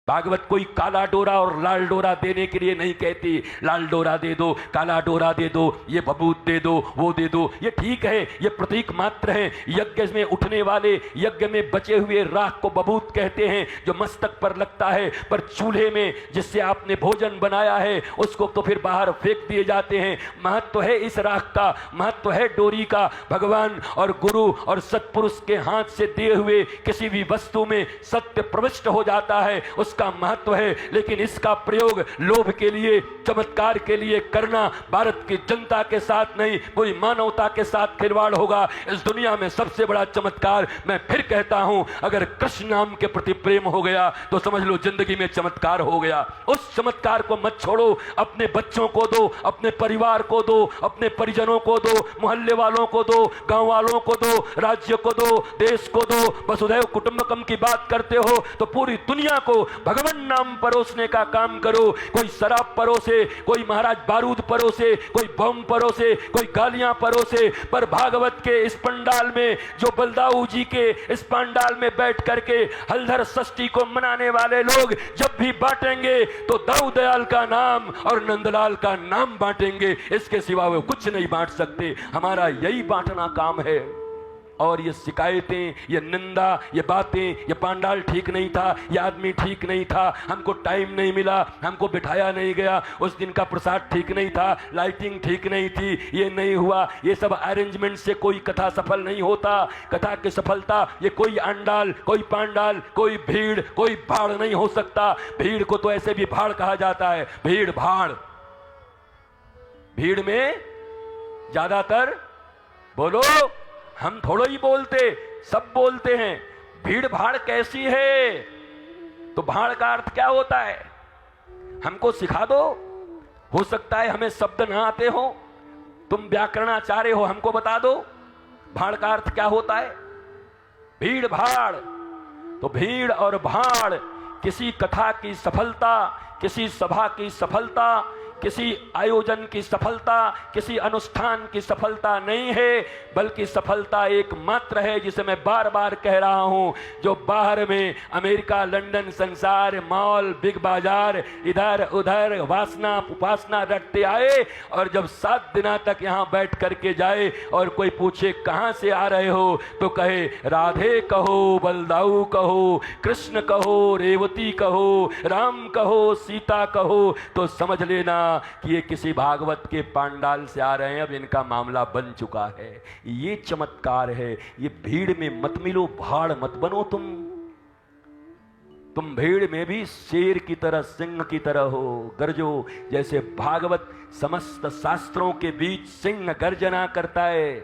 भागवत कोई काला डोरा और लाल डोरा देने के लिए नहीं कहती। लाल डोरा दे दो, काला डोरा दे दो, ये बबूत दे दो, वो दे दो, ये ठीक है, ये प्रतीक मात्र है। यज्ञ में उठने वाले, यज्ञ में बचे हुए राख को बबूत कहते हैं, जो मस्तक पर लगता है। पर चूल्हे में जिससे आपने भोजन बनाया है उसको तो फिर बाहर फेंक दिए जाते हैं। महत्व है इस राख का, महत्व है डोरी का। भगवान और गुरु और सत्पुरुष के हाथ से दिए हुए किसी भी वस्तु में सत्य प्रविष्ट हो जाता है, उसका महत्व है। लेकिन इसका प्रयोग लोभ के लिए, चमत्कार के लिए करना भारत की जनता के साथ नहीं, कोई मानवता के साथ खिलवाड़ होगा। इस दुनिया में सबसे बड़ा चमत्कार, मैं फिर कहता हूं, अगर कृष्ण नाम के प्रति प्रेम हो गया तो समझ लो जिंदगी में चमत्कार हो गया। उस चमत्कार को मत छोड़ो, अपने बच्चों को दो, अपने परिवार को दो, अपने परिजनों को दो, मोहल्ले वालों को दो, गांव वालों को दो, राज्य को दो, देश को दो। वसुधैव कुटुंबकम की बात करते हो तो पूरी दुनिया को भगवान नाम परोसने का काम करो। कोई शराब परोसे, कोई महाराज बारूद परोसे, कोई बम परोसे, कोई गालियां परोसे, पर भागवत के इस पंडाल में, जो बलदाऊ जी के इस पंडाल में बैठ करके हलधर षष्ठी को मनाने वाले लोग जब भी बांटेंगे तो दाऊ दयाल का नाम और नंदलाल का नाम बांटेंगे, इसके सिवा वो कुछ नहीं बांट सकते। हमारा यही बांटना काम है। और ये शिकायतें, ये निंदा, ये बातें, ये पंडाल ठीक नहीं था, ये आदमी ठीक नहीं था, हमको टाइम नहीं मिला, हमको बिठाया नहीं गया, उस दिन का प्रसाद ठीक नहीं था, लाइटिंग ठीक नहीं थी, ये नहीं हुआ, ये सब अरेंजमेंट से कोई कथा सफल नहीं होता। कथा की सफलता ये कोई अंडाल, कोई पांडाल, कोई भीड़, कोई भाड़ नहीं हो सकता। भीड़ को तो ऐसे भी भाड़ कहा जाता है, भीड़ भाड़। भीड़ में ज्यादातर, बोलो, हम थोड़ा ही बोलते, सब बोलते हैं। भीड़ भाड़ कैसी है? तो भाड़ का अर्थ क्या होता है? हमको सिखा दो। हो सकता है हमें शब्द ना आते हो, तुम व्याकरणाचार्य हो, हमको बता दो भाड़ का अर्थ क्या होता है। भीड़ भाड़, तो भीड़ और भाड़ किसी कथा की सफलता, किसी सभा की सफलता, किसी आयोजन की सफलता, किसी अनुष्ठान की सफलता नहीं है, बल्कि सफलता एक मात्र है, जिसे मैं बार बार कह रहा हूं। जो बाहर में अमेरिका, लंदन, संसार, मॉल, बिग बाजार, इधर उधर वासना उपासना रखते आए, और जब 7 दिन तक यहां बैठ करके जाए और कोई पूछे कहां से आ रहे हो, तो कहे राधे कहो, बलदाऊ कहो, कृष्ण कहो, रेवती कहो, राम कहो, सीता कहो, तो समझ लेना कि ये किसी भागवत के पंडाल से आ रहे हैं। अब इनका मामला बन चुका है। ये चमत्कार है। ये भीड़ में मत मिलो, भाड़ मत बनो। तुम भीड़ में भी शेर की तरह, सिंह की तरह हो, गरजो। जैसे भागवत समस्त शास्त्रों के बीच सिंह गर्जना करता है।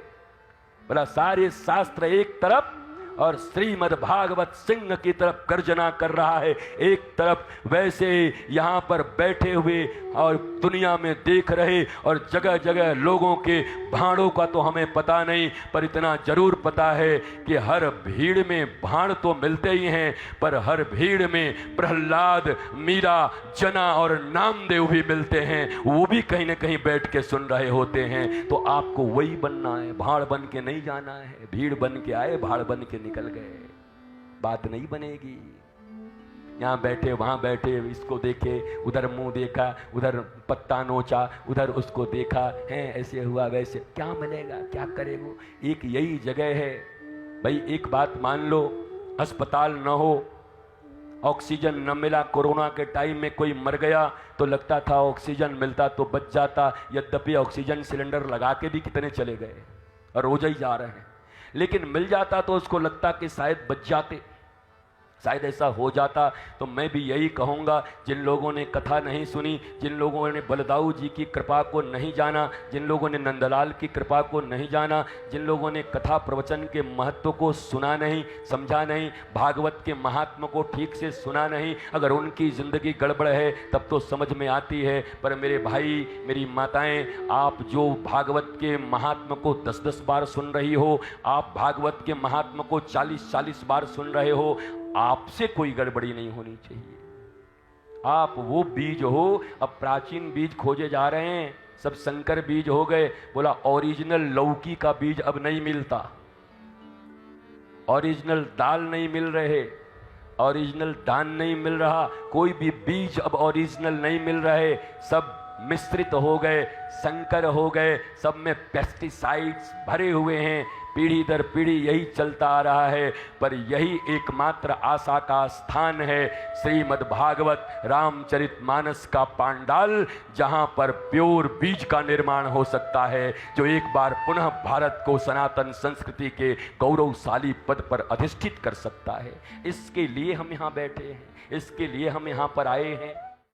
बोला सारे शास्त्र एक तरफ और श्रीमद् भागवत सिंह की तरफ गर्जना कर रहा है एक तरफ। वैसे यहां पर बैठे हुए और दुनिया में देख रहे और जगह जगह लोगों के भाड़ों का तो हमें पता नहीं, पर इतना जरूर पता है कि हर भीड़ में भाड़ तो मिलते ही हैं, पर हर भीड़ में प्रहलाद, मीरा, जना और नामदेव भी मिलते हैं। वो भी कहीं ना कहीं बैठ के सुन रहे होते हैं। तो आपको वही बनना है, भाड़ बन के नहीं जाना है। भीड़ बन के आए, भाड़ बन के निकल गए, बात नहीं बनेगी। यहां बैठे वहां बैठे, इसको देखे, उधर मुंह देखा, उधर पत्ता नोचा, उधर उसको देखा, है ऐसे हुआ वैसे, क्या मिलेगा, क्या करेगा। एक यही जगह है भाई। एक बात मान लो, अस्पताल न हो, ऑक्सीजन न मिला, कोरोना के टाइम में कोई मर गया तो लगता था ऑक्सीजन मिलता तो बच जाता। यद्यपि ऑक्सीजन सिलेंडर लगा के भी कितने चले गए और रोज ही जा रहे हैं, लेकिन मिल जाता तो उसको लगता कि शायद बच जाते, शायद ऐसा हो जाता। तो मैं भी यही कहूँगा, जिन लोगों ने कथा नहीं सुनी, जिन लोगों ने बलदाऊ जी की कृपा को नहीं जाना, जिन लोगों ने नंदलाल की कृपा को नहीं जाना, जिन लोगों ने कथा प्रवचन के महत्व को सुना नहीं, समझा नहीं, भागवत के महात्मा को ठीक से सुना नहीं, अगर उनकी ज़िंदगी गड़बड़ है तब तो समझ में आती है। पर मेरे भाई, मेरी माताएं, आप जो भागवत के महात्मा को 10-10 बार सुन रही हो, आप भागवत के महात्मा को 40-40 बार सुन रहे हो, आपसे कोई गड़बड़ी नहीं होनी चाहिए। आप वो बीज हो, अब प्राचीन बीज खोजे जा रहे हैं, सब संकर बीज हो गए। बोला ओरिजिनल लौकी का बीज अब नहीं मिलता, ओरिजिनल दाल नहीं मिल रहे, ओरिजिनल धान नहीं मिल रहा, कोई भी बीज अब ओरिजिनल नहीं मिल रहे, सब मिश्रित हो गए, संकर हो गए, सब में पेस्टिसाइड्स भरे हुए हैं। पीढ़ी दर पीढ़ी यही चलता आ रहा है, पर यही एकमात्र आशा का स्थान है श्रीमद् भागवत रामचरितमानस का पांडाल, जहां पर प्योर बीज का निर्माण हो सकता है, जो एक बार पुनः भारत को सनातन संस्कृति के गौरवशाली पद पर अधिष्ठित कर सकता है। इसके लिए हम यहाँ बैठे हैं, इसके लिए हम यहाँ पर आए हैं।